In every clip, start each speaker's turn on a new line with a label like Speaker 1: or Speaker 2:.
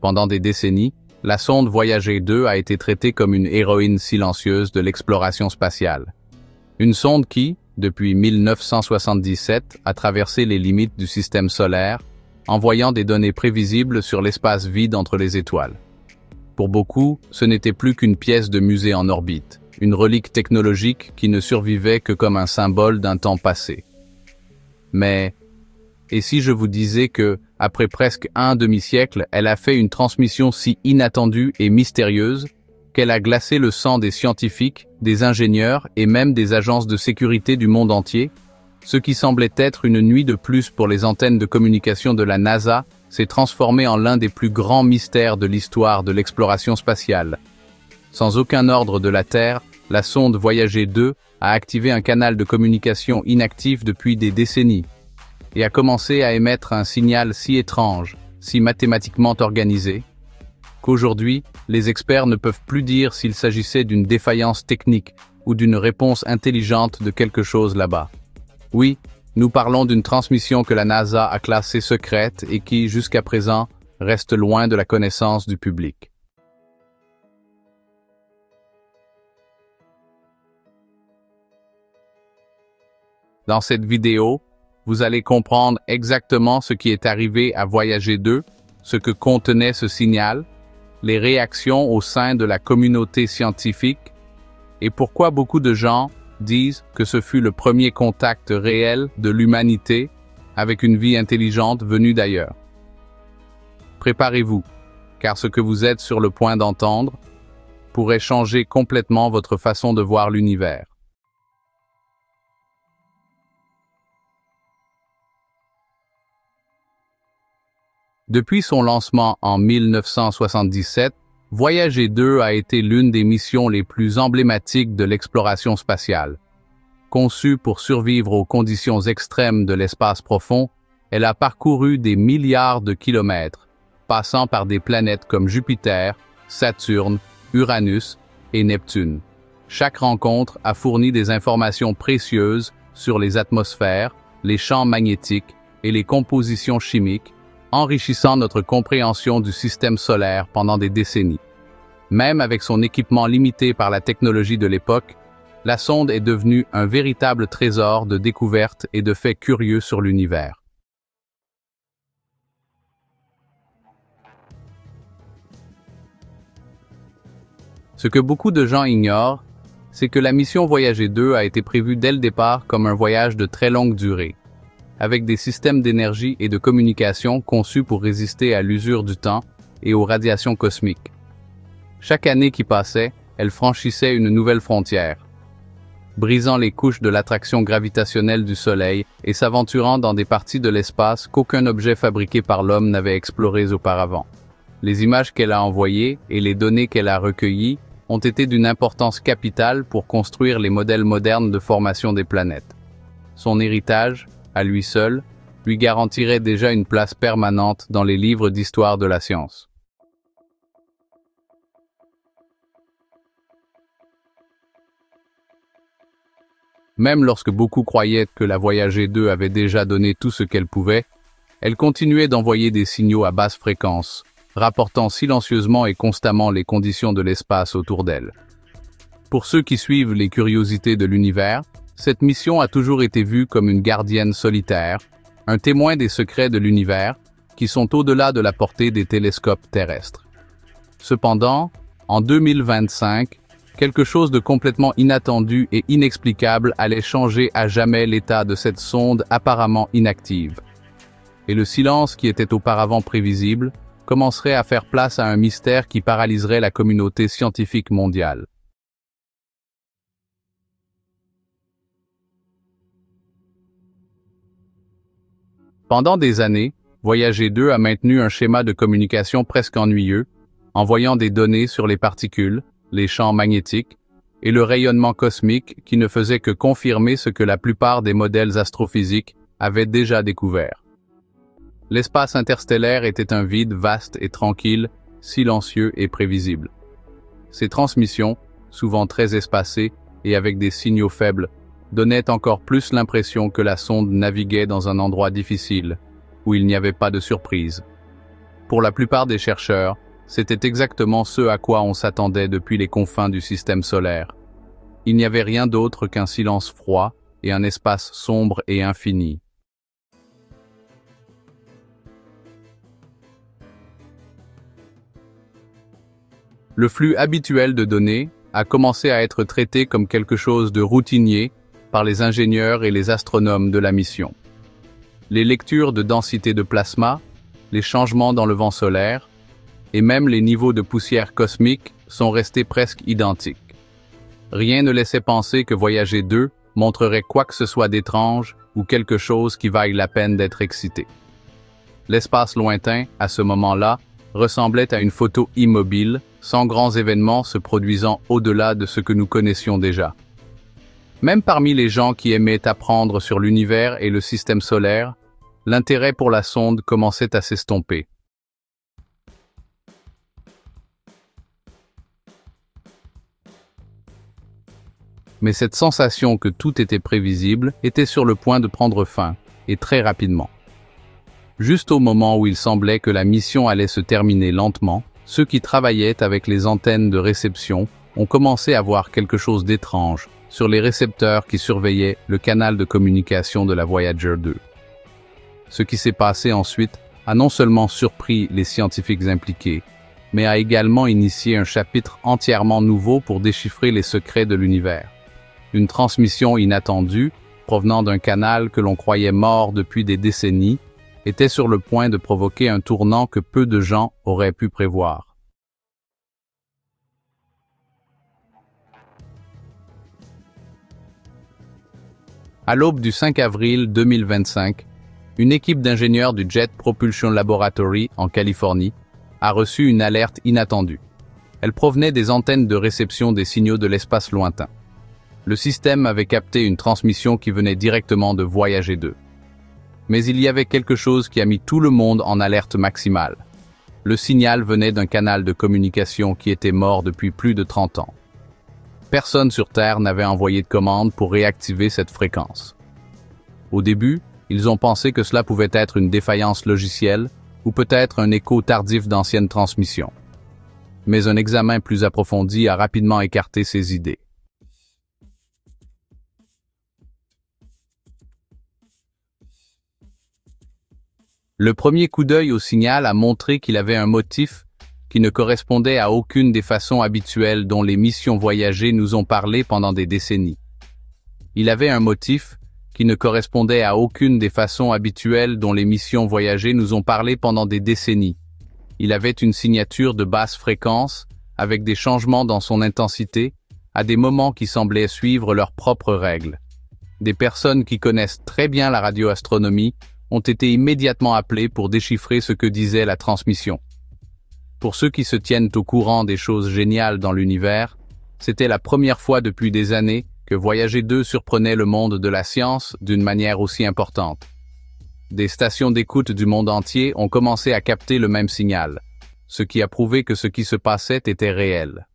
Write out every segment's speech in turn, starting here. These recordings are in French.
Speaker 1: Pendant des décennies, la sonde Voyager 2 a été traitée comme une héroïne silencieuse de l'exploration spatiale. Une sonde qui, depuis 1977, a traversé les limites du système solaire, envoyant des données prévisibles sur l'espace vide entre les étoiles. Pour beaucoup, ce n'était plus qu'une pièce de musée en orbite, une relique technologique qui ne survivait que comme un symbole d'un temps passé. Mais, et si je vous disais que, après presque un demi-siècle, elle a fait une transmission si inattendue et mystérieuse qu'elle a glacé le sang des scientifiques, des ingénieurs et même des agences de sécurité du monde entier? Ce qui semblait être une nuit de plus pour les antennes de communication de la NASA s'est transformé en l'un des plus grands mystères de l'histoire de l'exploration spatiale. Sans aucun ordre de la Terre, la sonde Voyager 2 a activé un canal de communication inactif depuis des décennies et a commencé à émettre un signal si étrange, si mathématiquement organisé, qu'aujourd'hui, les experts ne peuvent plus dire s'il s'agissait d'une défaillance technique ou d'une réponse intelligente de quelque chose là-bas. Oui, nous parlons d'une transmission que la NASA a classée secrète et qui, jusqu'à présent, reste loin de la connaissance du public. Dans cette vidéo, vous allez comprendre exactement ce qui est arrivé à Voyager 2, ce que contenait ce signal, les réactions au sein de la communauté scientifique et pourquoi beaucoup de gens disent que ce fut le premier contact réel de l'humanité avec une vie intelligente venue d'ailleurs. Préparez-vous, car ce que vous êtes sur le point d'entendre pourrait changer complètement votre façon de voir l'univers. Depuis son lancement en 1977, Voyager 2 a été l'une des missions les plus emblématiques de l'exploration spatiale. Conçue pour survivre aux conditions extrêmes de l'espace profond, elle a parcouru des milliards de kilomètres, passant par des planètes comme Jupiter, Saturne, Uranus et Neptune. Chaque rencontre a fourni des informations précieuses sur les atmosphères, les champs magnétiques et les compositions chimiques, enrichissant notre compréhension du système solaire pendant des décennies. Même avec son équipement limité par la technologie de l'époque, la sonde est devenue un véritable trésor de découvertes et de faits curieux sur l'univers. Ce que beaucoup de gens ignorent, c'est que la mission Voyager 2 a été prévue dès le départ comme un voyage de très longue durée, avec des systèmes d'énergie et de communication conçus pour résister à l'usure du temps et aux radiations cosmiques. Chaque année qui passait, elle franchissait une nouvelle frontière, brisant les couches de l'attraction gravitationnelle du Soleil et s'aventurant dans des parties de l'espace qu'aucun objet fabriqué par l'homme n'avait explorées auparavant. Les images qu'elle a envoyées et les données qu'elle a recueillies ont été d'une importance capitale pour construire les modèles modernes de formation des planètes. Son héritage, à lui seul, lui garantirait déjà une place permanente dans les livres d'histoire de la science. Même lorsque beaucoup croyaient que la Voyager 2 avait déjà donné tout ce qu'elle pouvait, elle continuait d'envoyer des signaux à basse fréquence, rapportant silencieusement et constamment les conditions de l'espace autour d'elle. Pour ceux qui suivent les curiosités de l'univers, cette mission a toujours été vue comme une gardienne solitaire, un témoin des secrets de l'univers, qui sont au-delà de la portée des télescopes terrestres. Cependant, en 2025, quelque chose de complètement inattendu et inexplicable allait changer à jamais l'état de cette sonde apparemment inactive. Et le silence qui était auparavant prévisible commencerait à faire place à un mystère qui paralyserait la communauté scientifique mondiale. Pendant des années, Voyager 2 a maintenu un schéma de communication presque ennuyeux, envoyant des données sur les particules, les champs magnétiques et le rayonnement cosmique qui ne faisait que confirmer ce que la plupart des modèles astrophysiques avaient déjà découvert. L'espace interstellaire était un vide vaste et tranquille, silencieux et prévisible. Ces transmissions, souvent très espacées et avec des signaux faibles, donnait encore plus l'impression que la sonde naviguait dans un endroit difficile, où il n'y avait pas de surprise. Pour la plupart des chercheurs, c'était exactement ce à quoi on s'attendait depuis les confins du système solaire. Il n'y avait rien d'autre qu'un silence froid et un espace sombre et infini. Le flux habituel de données a commencé à être traité comme quelque chose de routinier par les ingénieurs et les astronomes de la mission. Les lectures de densité de plasma, les changements dans le vent solaire, et même les niveaux de poussière cosmique sont restés presque identiques. Rien ne laissait penser que Voyager 2 montrerait quoi que ce soit d'étrange ou quelque chose qui vaille la peine d'être excité. L'espace lointain, à ce moment-là, ressemblait à une photo immobile, sans grands événements se produisant au-delà de ce que nous connaissions déjà. Même parmi les gens qui aimaient apprendre sur l'univers et le système solaire, l'intérêt pour la sonde commençait à s'estomper. Mais cette sensation que tout était prévisible était sur le point de prendre fin, et très rapidement. Juste au moment où il semblait que la mission allait se terminer lentement, ceux qui travaillaient avec les antennes de réception ont commencé à voir quelque chose d'étrange sur les récepteurs qui surveillaient le canal de communication de la Voyager 2. Ce qui s'est passé ensuite a non seulement surpris les scientifiques impliqués, mais a également initié un chapitre entièrement nouveau pour déchiffrer les secrets de l'univers. Une transmission inattendue, provenant d'un canal que l'on croyait mort depuis des décennies, était sur le point de provoquer un tournant que peu de gens auraient pu prévoir. À l'aube du 5 avril 2025, une équipe d'ingénieurs du Jet Propulsion Laboratory en Californie a reçu une alerte inattendue. Elle provenait des antennes de réception des signaux de l'espace lointain. Le système avait capté une transmission qui venait directement de Voyager 2. Mais il y avait quelque chose qui a mis tout le monde en alerte maximale. Le signal venait d'un canal de communication qui était mort depuis plus de 30 ans. Personne sur Terre n'avait envoyé de commande pour réactiver cette fréquence. Au début, ils ont pensé que cela pouvait être une défaillance logicielle ou peut-être un écho tardif d'anciennes transmissions. Mais un examen plus approfondi a rapidement écarté ces idées. Le premier coup d'œil au signal a montré qu'il avait un motif qui ne correspondait à aucune des façons habituelles dont les missions Voyager nous ont parlé pendant des décennies. Il avait un motif qui ne correspondait à aucune des façons habituelles dont les missions Voyager nous ont parlé pendant des décennies. Il avait une signature de basse fréquence, avec des changements dans son intensité, à des moments qui semblaient suivre leurs propres règles. Des personnes qui connaissent très bien la radioastronomie ont été immédiatement appelées pour déchiffrer ce que disait la transmission. Pour ceux qui se tiennent au courant des choses géniales dans l'univers, c'était la première fois depuis des années que Voyager 2 surprenait le monde de la science d'une manière aussi importante. Des stations d'écoute du monde entier ont commencé à capter le même signal, ce qui a prouvé que ce qui se passait était réel.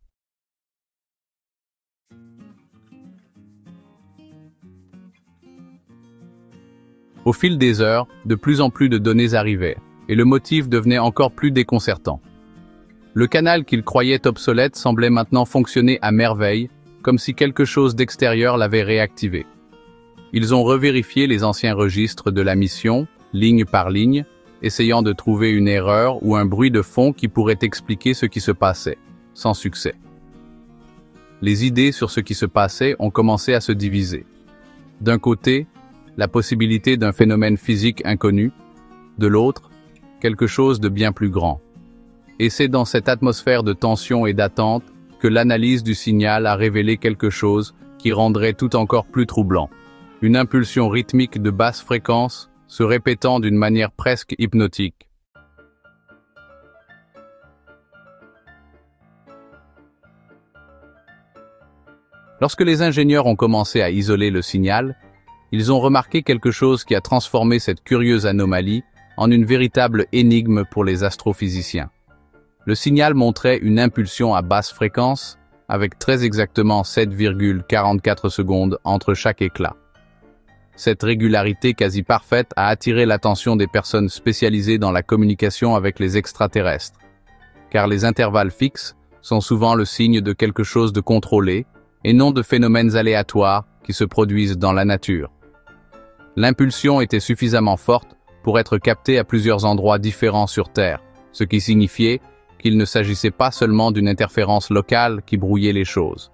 Speaker 1: Au fil des heures, de plus en plus de données arrivaient, et le motif devenait encore plus déconcertant. Le canal qu'ils croyaient obsolète semblait maintenant fonctionner à merveille, comme si quelque chose d'extérieur l'avait réactivé. Ils ont revérifié les anciens registres de la mission, ligne par ligne, essayant de trouver une erreur ou un bruit de fond qui pourrait expliquer ce qui se passait, sans succès. Les idées sur ce qui se passait ont commencé à se diviser. D'un côté, la possibilité d'un phénomène physique inconnu, de l'autre, quelque chose de bien plus grand. Et c'est dans cette atmosphère de tension et d'attente que l'analyse du signal a révélé quelque chose qui rendrait tout encore plus troublant. Une impulsion rythmique de basse fréquence se répétant d'une manière presque hypnotique. Lorsque les ingénieurs ont commencé à isoler le signal, ils ont remarqué quelque chose qui a transformé cette curieuse anomalie en une véritable énigme pour les astrophysiciens. Le signal montrait une impulsion à basse fréquence, avec très exactement 7,44 secondes entre chaque éclat. Cette régularité quasi parfaite a attiré l'attention des personnes spécialisées dans la communication avec les extraterrestres. Car les intervalles fixes sont souvent le signe de quelque chose de contrôlé, et non de phénomènes aléatoires qui se produisent dans la nature. L'impulsion était suffisamment forte pour être captée à plusieurs endroits différents sur Terre, ce qui signifiait qu'il ne s'agissait pas seulement d'une interférence locale qui brouillait les choses.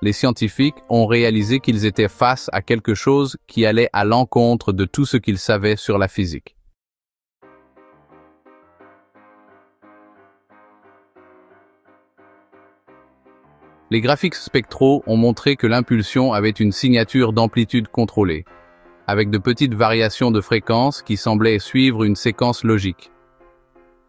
Speaker 1: Les scientifiques ont réalisé qu'ils étaient face à quelque chose qui allait à l'encontre de tout ce qu'ils savaient sur la physique. Les graphiques spectraux ont montré que l'impulsion avait une signature d'amplitude contrôlée, avec de petites variations de fréquence qui semblaient suivre une séquence logique.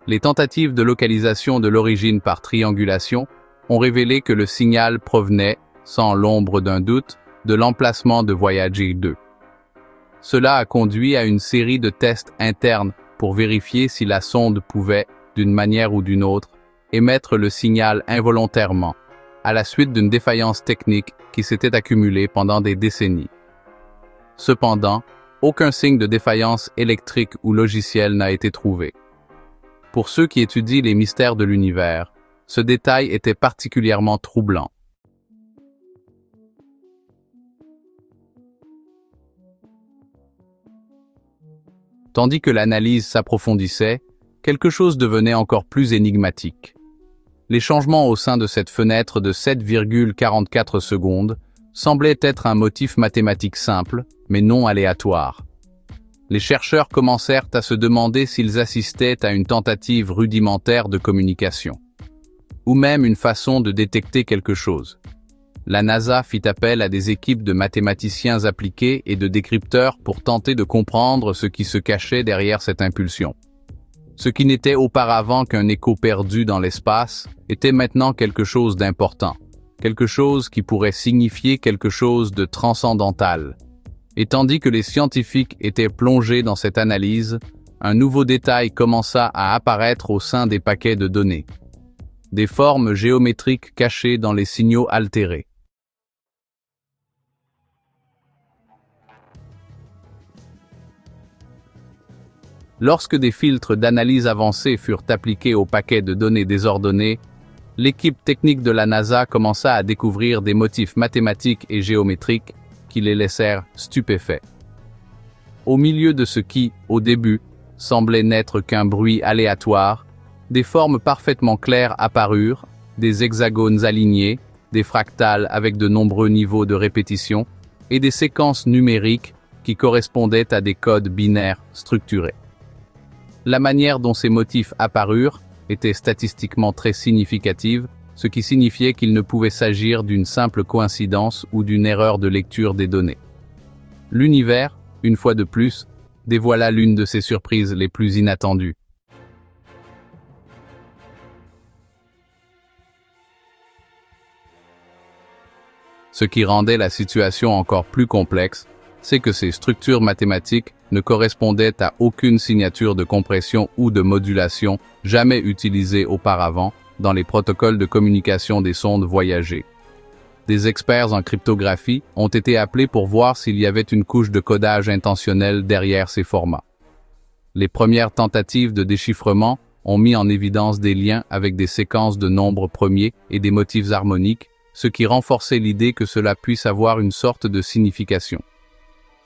Speaker 1: Les tentatives de localisation de l'origine par triangulation ont révélé que le signal provenait, sans l'ombre d'un doute, de l'emplacement de Voyager 2. Cela a conduit à une série de tests internes pour vérifier si la sonde pouvait, d'une manière ou d'une autre, émettre le signal involontairement, à la suite d'une défaillance technique qui s'était accumulée pendant des décennies. Cependant, aucun signe de défaillance électrique ou logicielle n'a été trouvé. Pour ceux qui étudient les mystères de l'univers, ce détail était particulièrement troublant. Tandis que l'analyse s'approfondissait, quelque chose devenait encore plus énigmatique. Les changements au sein de cette fenêtre de 7,44 secondes semblaient être un motif mathématique simple, mais non aléatoire. Les chercheurs commencèrent à se demander s'ils assistaient à une tentative rudimentaire de communication, ou même une façon de détecter quelque chose. La NASA fit appel à des équipes de mathématiciens appliqués et de décrypteurs pour tenter de comprendre ce qui se cachait derrière cette impulsion. Ce qui n'était auparavant qu'un écho perdu dans l'espace était maintenant quelque chose d'important, quelque chose qui pourrait signifier quelque chose de transcendantal. Et tandis que les scientifiques étaient plongés dans cette analyse, un nouveau détail commença à apparaître au sein des paquets de données. Des formes géométriques cachées dans les signaux altérés. Lorsque des filtres d'analyse avancés furent appliqués aux paquets de données désordonnés, l'équipe technique de la NASA commença à découvrir des motifs mathématiques et géométriques qui les laissèrent stupéfaits. Au milieu de ce qui, au début, semblait n'être qu'un bruit aléatoire, des formes parfaitement claires apparurent, des hexagones alignés, des fractales avec de nombreux niveaux de répétition, et des séquences numériques qui correspondaient à des codes binaires structurés. La manière dont ces motifs apparurent était statistiquement très significative, ce qui signifiait qu'il ne pouvait s'agir d'une simple coïncidence ou d'une erreur de lecture des données. L'univers, une fois de plus, dévoila l'une de ses surprises les plus inattendues. Ce qui rendait la situation encore plus complexe, c'est que ces structures mathématiques ne correspondaient à aucune signature de compression ou de modulation jamais utilisée auparavant dans les protocoles de communication des sondes Voyager. Des experts en cryptographie ont été appelés pour voir s'il y avait une couche de codage intentionnel derrière ces formats. Les premières tentatives de déchiffrement ont mis en évidence des liens avec des séquences de nombres premiers et des motifs harmoniques, ce qui renforçait l'idée que cela puisse avoir une sorte de signification.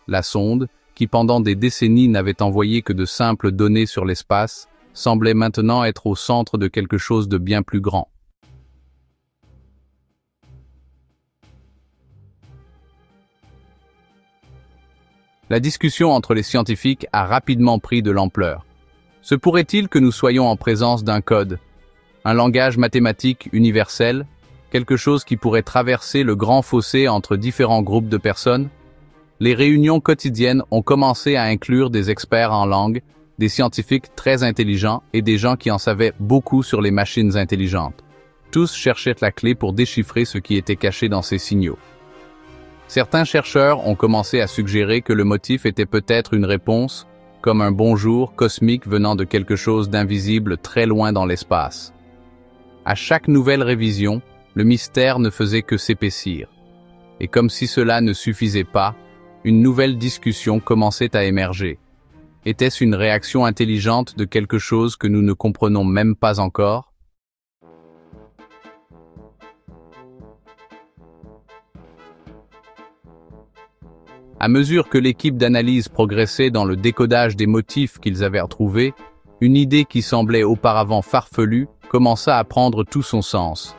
Speaker 1: La sonde, qui pendant des décennies n'avait envoyé que de simples données sur l'espace, semblait maintenant être au centre de quelque chose de bien plus grand. La discussion entre les scientifiques a rapidement pris de l'ampleur. Se pourrait-il que nous soyons en présence d'un code, un langage mathématique universel, quelque chose qui pourrait traverser le grand fossé entre différents groupes de personnes? Les réunions quotidiennes ont commencé à inclure des experts en langue, des scientifiques très intelligents et des gens qui en savaient beaucoup sur les machines intelligentes. Tous cherchaient la clé pour déchiffrer ce qui était caché dans ces signaux. Certains chercheurs ont commencé à suggérer que le motif était peut-être une réponse, comme un bonjour cosmique venant de quelque chose d'invisible très loin dans l'espace. À chaque nouvelle révision, le mystère ne faisait que s'épaissir. Et comme si cela ne suffisait pas, une nouvelle discussion commençait à émerger. Était-ce une réaction intelligente de quelque chose que nous ne comprenons même pas encore? À mesure que l'équipe d'analyse progressait dans le décodage des motifs qu'ils avaient retrouvés, une idée qui semblait auparavant farfelue commença à prendre tout son sens.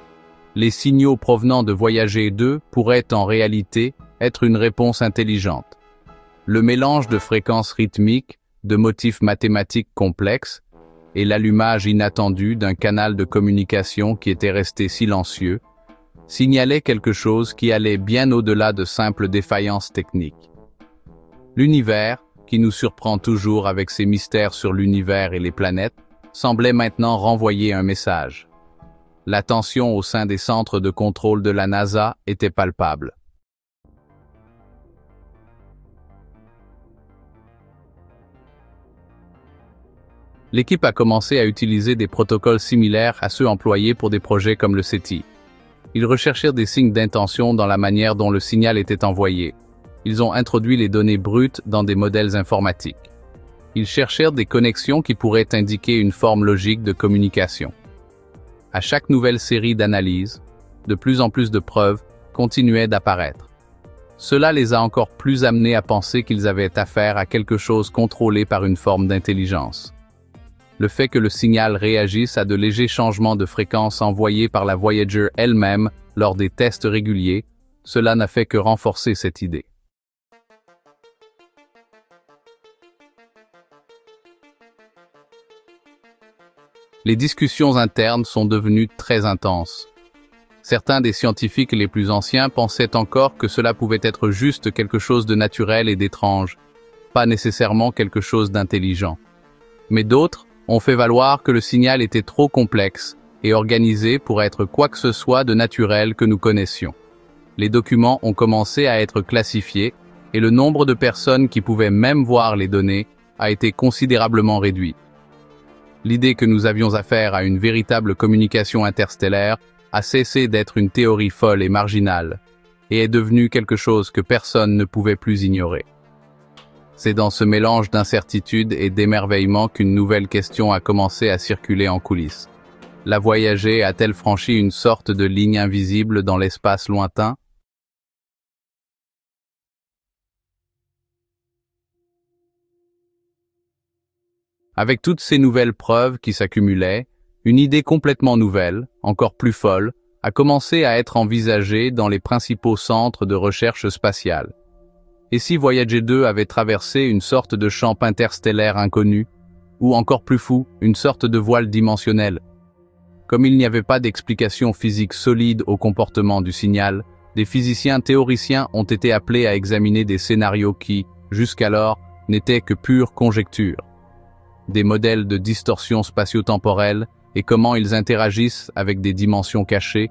Speaker 1: Les signaux provenant de Voyager 2 pourraient en réalité être une réponse intelligente. Le mélange de fréquences rythmiques, de motifs mathématiques complexes, et l'allumage inattendu d'un canal de communication qui était resté silencieux, signalait quelque chose qui allait bien au-delà de simples défaillances techniques. L'univers, qui nous surprend toujours avec ses mystères sur l'univers et les planètes, semblait maintenant renvoyer un message. La tension au sein des centres de contrôle de la NASA était palpable. L'équipe a commencé à utiliser des protocoles similaires à ceux employés pour des projets comme le SETI. Ils recherchèrent des signes d'intention dans la manière dont le signal était envoyé. Ils ont introduit les données brutes dans des modèles informatiques. Ils cherchèrent des connexions qui pourraient indiquer une forme logique de communication. À chaque nouvelle série d'analyses, de plus en plus de preuves continuaient d'apparaître. Cela les a encore plus amenés à penser qu'ils avaient affaire à quelque chose contrôlé par une forme d'intelligence. Le fait que le signal réagisse à de légers changements de fréquence envoyés par la Voyager elle-même lors des tests réguliers, cela n'a fait que renforcer cette idée. Les discussions internes sont devenues très intenses. Certains des scientifiques les plus anciens pensaient encore que cela pouvait être juste quelque chose de naturel et d'étrange, pas nécessairement quelque chose d'intelligent. Mais d'autres ont fait valoir que le signal était trop complexe et organisé pour être quoi que ce soit de naturel que nous connaissions. Les documents ont commencé à être classifiés et le nombre de personnes qui pouvaient même voir les données a été considérablement réduit. L'idée que nous avions affaire à une véritable communication interstellaire a cessé d'être une théorie folle et marginale, et est devenue quelque chose que personne ne pouvait plus ignorer. C'est dans ce mélange d'incertitude et d'émerveillement qu'une nouvelle question a commencé à circuler en coulisses. La Voyager a-t-elle franchi une sorte de ligne invisible dans l'espace lointain? Avec toutes ces nouvelles preuves qui s'accumulaient, une idée complètement nouvelle, encore plus folle, a commencé à être envisagée dans les principaux centres de recherche spatiale. Et si Voyager 2 avait traversé une sorte de champ interstellaire inconnu, ou encore plus fou, une sorte de voile dimensionnel? Comme il n'y avait pas d'explication physique solide au comportement du signal, des physiciens théoriciens ont été appelés à examiner des scénarios qui, jusqu'alors, n'étaient que pure conjecture. Des modèles de distorsion spatio-temporelle et comment ils interagissent avec des dimensions cachées,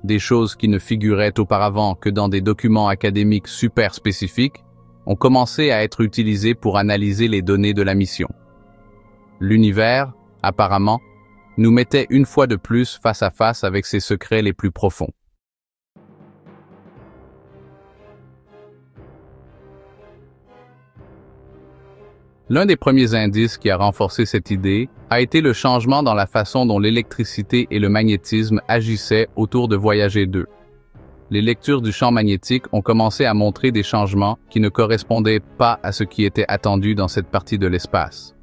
Speaker 1: des choses qui ne figuraient auparavant que dans des documents académiques super spécifiques, ont commencé à être utilisés pour analyser les données de la mission. L'univers, apparemment, nous mettait une fois de plus face à face avec ses secrets les plus profonds. L'un des premiers indices qui a renforcé cette idée a été le changement dans la façon dont l'électricité et le magnétisme agissaient autour de Voyager 2. Les lectures du champ magnétique ont commencé à montrer des changements qui ne correspondaient pas à ce qui était attendu dans cette partie de l'espace.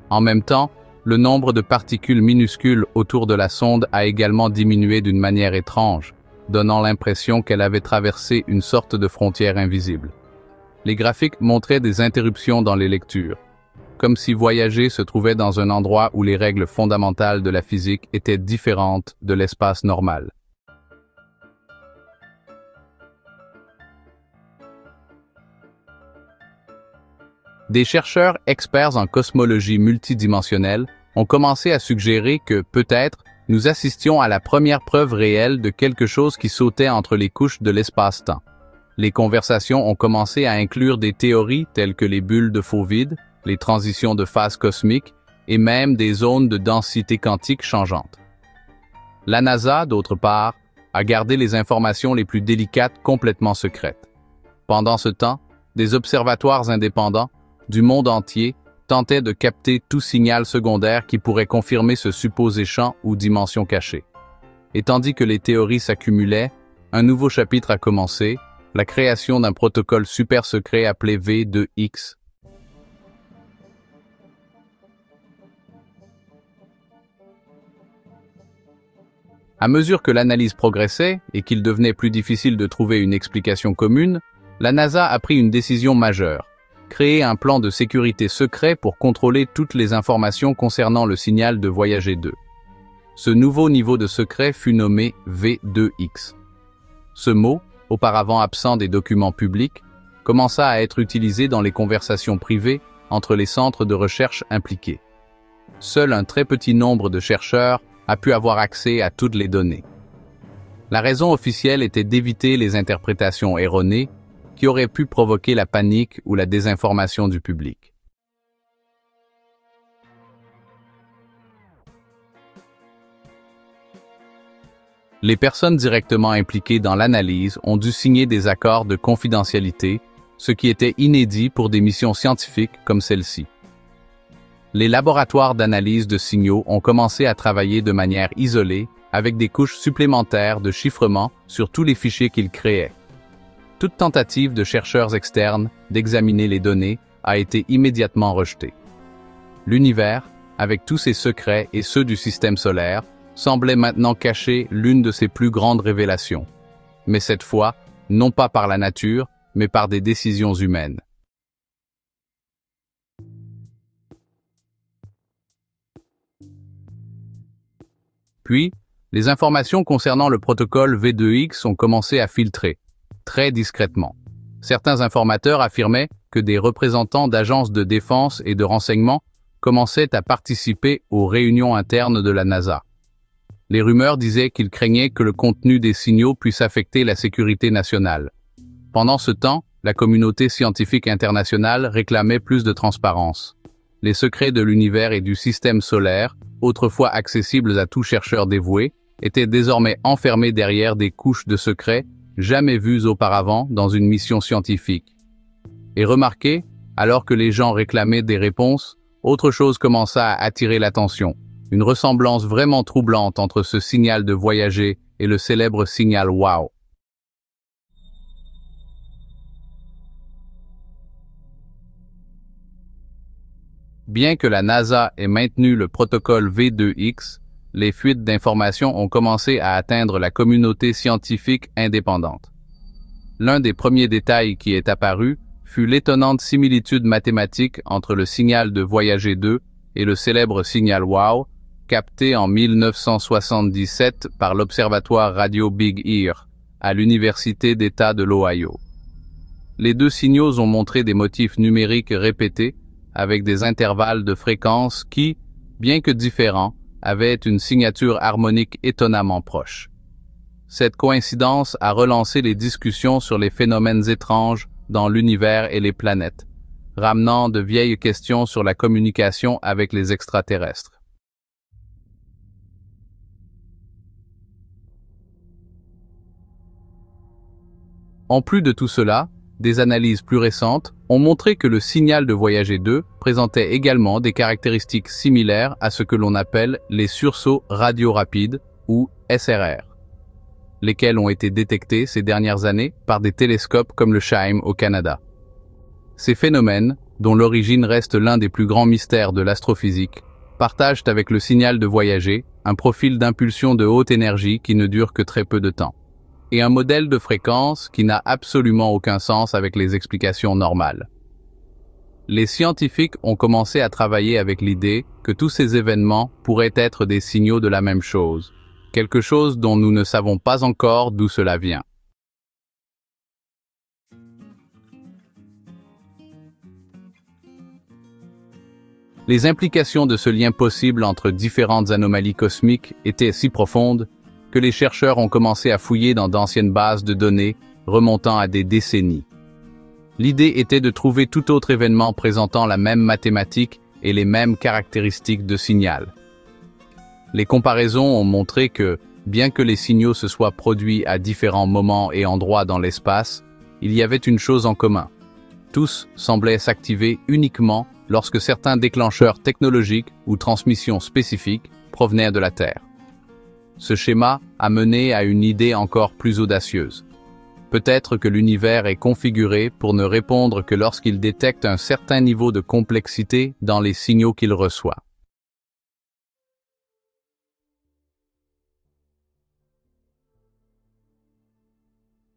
Speaker 1: En même temps, le nombre de particules minuscules autour de la sonde a également diminué d'une manière étrange, donnant l'impression qu'elle avait traversé une sorte de frontière invisible. Les graphiques montraient des interruptions dans les lectures, comme si Voyager se trouvait dans un endroit où les règles fondamentales de la physique étaient différentes de l'espace normal. Des chercheurs experts en cosmologie multidimensionnelle ont commencé à suggérer que, peut-être, nous assistions à la première preuve réelle de quelque chose qui sautait entre les couches de l'espace-temps. Les conversations ont commencé à inclure des théories telles que les bulles de faux vide, les transitions de phase cosmique et même des zones de densité quantique changeantes. La NASA, d'autre part, a gardé les informations les plus délicates complètement secrètes. Pendant ce temps, des observatoires indépendants du monde entier tentaient de capter tout signal secondaire qui pourrait confirmer ce supposé champ ou dimension cachée. Et tandis que les théories s'accumulaient, un nouveau chapitre a commencé, la création d'un protocole super secret appelé V2X. À mesure que l'analyse progressait et qu'il devenait plus difficile de trouver une explication commune, la NASA a pris une décision majeure: créer un plan de sécurité secret pour contrôler toutes les informations concernant le signal de Voyager 2. Ce nouveau niveau de secret fut nommé V2X. Ce mot, auparavant absent des documents publics, commença à être utilisé dans les conversations privées entre les centres de recherche impliqués. Seul un très petit nombre de chercheurs a pu avoir accès à toutes les données. La raison officielle était d'éviter les interprétations erronées qui auraient pu provoquer la panique ou la désinformation du public. Les personnes directement impliquées dans l'analyse ont dû signer des accords de confidentialité, ce qui était inédit pour des missions scientifiques comme celle-ci. Les laboratoires d'analyse de signaux ont commencé à travailler de manière isolée, avec des couches supplémentaires de chiffrement sur tous les fichiers qu'ils créaient. Toute tentative de chercheurs externes d'examiner les données a été immédiatement rejetée. L'univers, avec tous ses secrets et ceux du système solaire, semblait maintenant cacher l'une de ses plus grandes révélations. Mais cette fois, non pas par la nature, mais par des décisions humaines. Puis, les informations concernant le protocole V2X ont commencé à filtrer, très discrètement. Certains informateurs affirmaient que des représentants d'agences de défense et de renseignement commençaient à participer aux réunions internes de la NASA. Les rumeurs disaient qu'ils craignaient que le contenu des signaux puisse affecter la sécurité nationale. Pendant ce temps, la communauté scientifique internationale réclamait plus de transparence. Les secrets de l'univers et du système solaire, autrefois accessibles à tout chercheur dévoué, étaient désormais enfermés derrière des couches de secrets jamais vues auparavant dans une mission scientifique. Et remarquez, alors que les gens réclamaient des réponses, autre chose commença à attirer l'attention. Une ressemblance vraiment troublante entre ce signal de Voyager et le célèbre signal WOW. Bien que la NASA ait maintenu le protocole V2X, les fuites d'informations ont commencé à atteindre la communauté scientifique indépendante. L'un des premiers détails qui est apparu fut l'étonnante similitude mathématique entre le signal de Voyager 2 et le célèbre signal WOW, capté en 1977 par l'Observatoire radio Big Ear, à l'Université d'État de l'Ohio. Les deux signaux ont montré des motifs numériques répétés, avec des intervalles de fréquence qui, bien que différents, avaient une signature harmonique étonnamment proche. Cette coïncidence a relancé les discussions sur les phénomènes étranges dans l'univers et les planètes, ramenant de vieilles questions sur la communication avec les extraterrestres. En plus de tout cela, des analyses plus récentes ont montré que le signal de Voyager 2 présentait également des caractéristiques similaires à ce que l'on appelle les sursauts radio rapides, ou SRR, lesquels ont été détectés ces dernières années par des télescopes comme le CHIME au Canada. Ces phénomènes, dont l'origine reste l'un des plus grands mystères de l'astrophysique, partagent avec le signal de Voyager un profil d'impulsion de haute énergie qui ne dure que très peu de temps, et un modèle de fréquence qui n'a absolument aucun sens avec les explications normales. Les scientifiques ont commencé à travailler avec l'idée que tous ces événements pourraient être des signaux de la même chose, quelque chose dont nous ne savons pas encore d'où cela vient. Les implications de ce lien possible entre différentes anomalies cosmiques étaient si profondes que les chercheurs ont commencé à fouiller dans d'anciennes bases de données remontant à des décennies. L'idée était de trouver tout autre événement présentant la même mathématique et les mêmes caractéristiques de signal. Les comparaisons ont montré que, bien que les signaux se soient produits à différents moments et endroits dans l'espace, il y avait une chose en commun. Tous semblaient s'activer uniquement lorsque certains déclencheurs technologiques ou transmissions spécifiques provenaient de la Terre. Ce schéma a mené à une idée encore plus audacieuse. Peut-être que l'univers est configuré pour ne répondre que lorsqu'il détecte un certain niveau de complexité dans les signaux qu'il reçoit.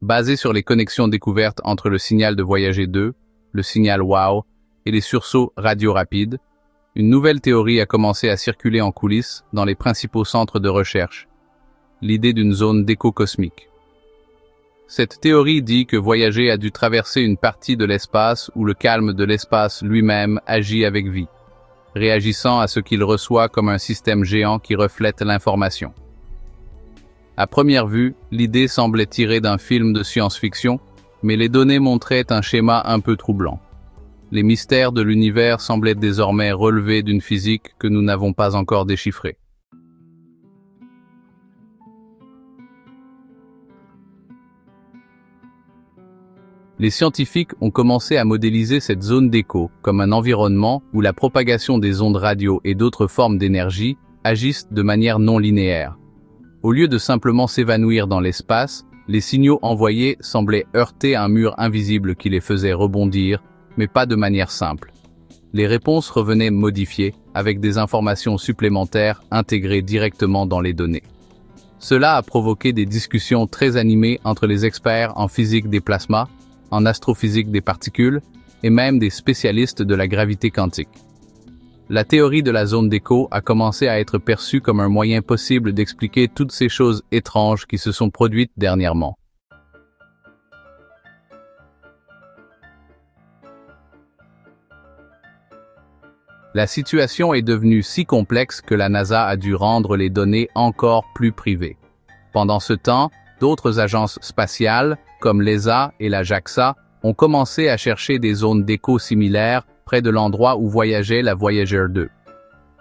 Speaker 1: Basé sur les connexions découvertes entre le signal de Voyager 2, le signal WOW et les sursauts radio rapides, une nouvelle théorie a commencé à circuler en coulisses dans les principaux centres de recherche, l'idée d'une zone d'écho cosmique. Cette théorie dit que Voyager a dû traverser une partie de l'espace où le calme de l'espace lui-même agit avec vie, réagissant à ce qu'il reçoit comme un système géant qui reflète l'information. À première vue, l'idée semblait tirée d'un film de science-fiction, mais les données montraient un schéma un peu troublant. Les mystères de l'univers semblaient désormais relevés d'une physique que nous n'avons pas encore déchiffrée. Les scientifiques ont commencé à modéliser cette zone d'écho comme un environnement où la propagation des ondes radio et d'autres formes d'énergie agissent de manière non linéaire. Au lieu de simplement s'évanouir dans l'espace, les signaux envoyés semblaient heurter un mur invisible qui les faisait rebondir, mais pas de manière simple. Les réponses revenaient modifiées, avec des informations supplémentaires intégrées directement dans les données. Cela a provoqué des discussions très animées entre les experts en physique des plasmas, en astrophysique des particules, et même des spécialistes de la gravité quantique. La théorie de la zone d'écho a commencé à être perçue comme un moyen possible d'expliquer toutes ces choses étranges qui se sont produites dernièrement. La situation est devenue si complexe que la NASA a dû rendre les données encore plus privées. Pendant ce temps, d'autres agences spatiales, comme l'ESA et la JAXA, ont commencé à chercher des zones d'écho similaires près de l'endroit où voyageait la Voyager 2.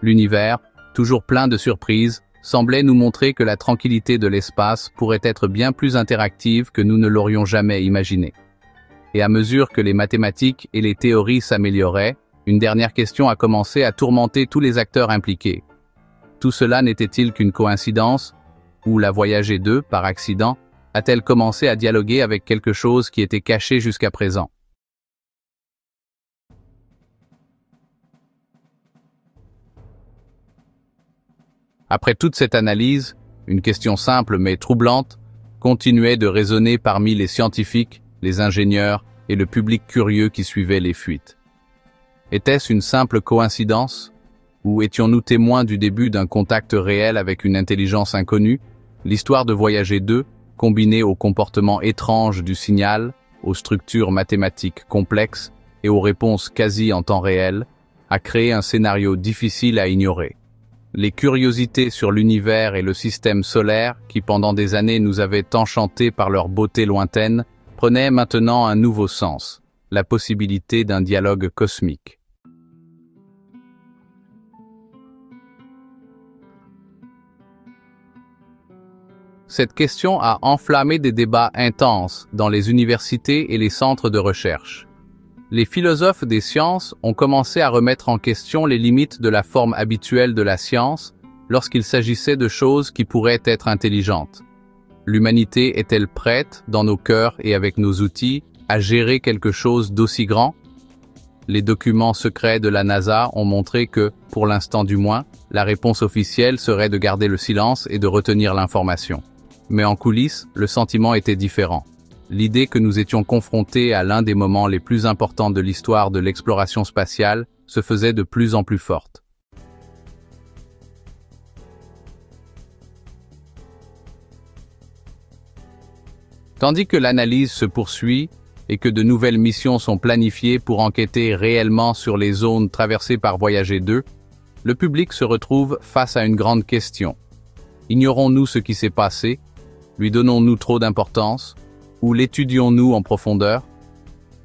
Speaker 1: L'univers, toujours plein de surprises, semblait nous montrer que la tranquillité de l'espace pourrait être bien plus interactive que nous ne l'aurions jamais imaginé. Et à mesure que les mathématiques et les théories s'amélioraient, une dernière question a commencé à tourmenter tous les acteurs impliqués. Tout cela n'était-il qu'une coïncidence? Ou la Voyager 2, par accident, a-t-elle commencé à dialoguer avec quelque chose qui était caché jusqu'à présent? Après toute cette analyse, une question simple mais troublante continuait de résonner parmi les scientifiques, les ingénieurs et le public curieux qui suivait les fuites. Était-ce une simple coïncidence? Ou étions-nous témoins du début d'un contact réel avec une intelligence inconnue? L'histoire de Voyager 2, combinée au comportement étrange du signal, aux structures mathématiques complexes et aux réponses quasi en temps réel, a créé un scénario difficile à ignorer. Les curiosités sur l'univers et le système solaire, qui pendant des années nous avaient enchantés par leur beauté lointaine, prenaient maintenant un nouveau sens, la possibilité d'un dialogue cosmique. Cette question a enflammé des débats intenses dans les universités et les centres de recherche. Les philosophes des sciences ont commencé à remettre en question les limites de la forme habituelle de la science lorsqu'il s'agissait de choses qui pourraient être intelligentes. L'humanité est-elle prête, dans nos cœurs et avec nos outils, à gérer quelque chose d'aussi grand? Les documents secrets de la NASA ont montré que, pour l'instant du moins, la réponse officielle serait de garder le silence et de retenir l'information. Mais en coulisses, le sentiment était différent. L'idée que nous étions confrontés à l'un des moments les plus importants de l'histoire de l'exploration spatiale se faisait de plus en plus forte. Tandis que l'analyse se poursuit et que de nouvelles missions sont planifiées pour enquêter réellement sur les zones traversées par Voyager 2, le public se retrouve face à une grande question. Ignorons-nous ce qui s'est passé? Lui donnons-nous trop d'importance? Ou l'étudions-nous en profondeur?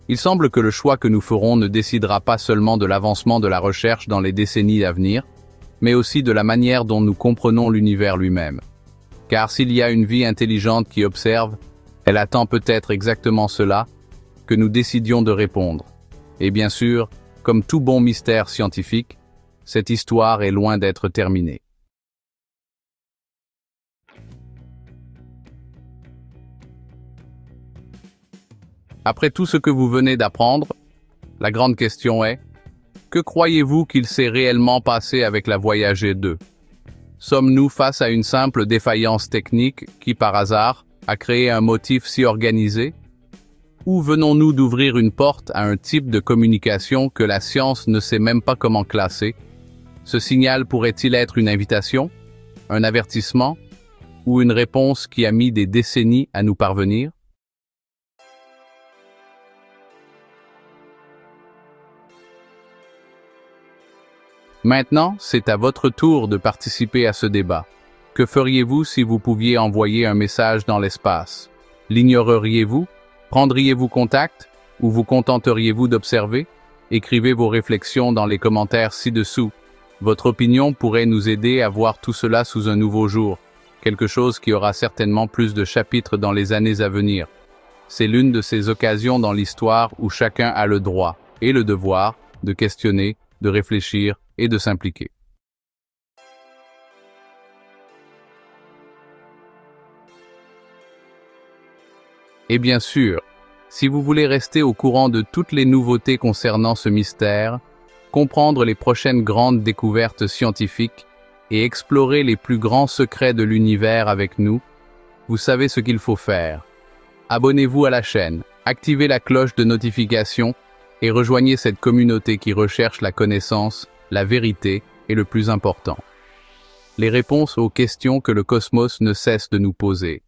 Speaker 1: Il semble que le choix que nous ferons ne décidera pas seulement de l'avancement de la recherche dans les décennies à venir, mais aussi de la manière dont nous comprenons l'univers lui-même. Car s'il y a une vie intelligente qui observe, elle attend peut-être exactement cela, que nous décidions de répondre. Et bien sûr, comme tout bon mystère scientifique, cette histoire est loin d'être terminée. Après tout ce que vous venez d'apprendre, la grande question est, que croyez-vous qu'il s'est réellement passé avec la Voyager 2? Sommes-nous face à une simple défaillance technique qui, par hasard, a créé un motif si organisé? Ou venons-nous d'ouvrir une porte à un type de communication que la science ne sait même pas comment classer? Ce signal pourrait-il être une invitation, un avertissement, ou une réponse qui a mis des décennies à nous parvenir? Maintenant, c'est à votre tour de participer à ce débat. Que feriez-vous si vous pouviez envoyer un message dans l'espace? L'ignoreriez-vous? Prendriez-vous contact? Ou vous contenteriez-vous d'observer? Écrivez vos réflexions dans les commentaires ci-dessous. Votre opinion pourrait nous aider à voir tout cela sous un nouveau jour, quelque chose qui aura certainement plus de chapitres dans les années à venir. C'est l'une de ces occasions dans l'histoire où chacun a le droit et le devoir de questionner, de réfléchir et de s'impliquer. Et bien sûr, si vous voulez rester au courant de toutes les nouveautés concernant ce mystère, comprendre les prochaines grandes découvertes scientifiques et explorer les plus grands secrets de l'univers avec nous, vous savez ce qu'il faut faire. Abonnez-vous à la chaîne, activez la cloche de notification et rejoignez cette communauté qui recherche la connaissance, la vérité et le plus important, les réponses aux questions que le cosmos ne cesse de nous poser.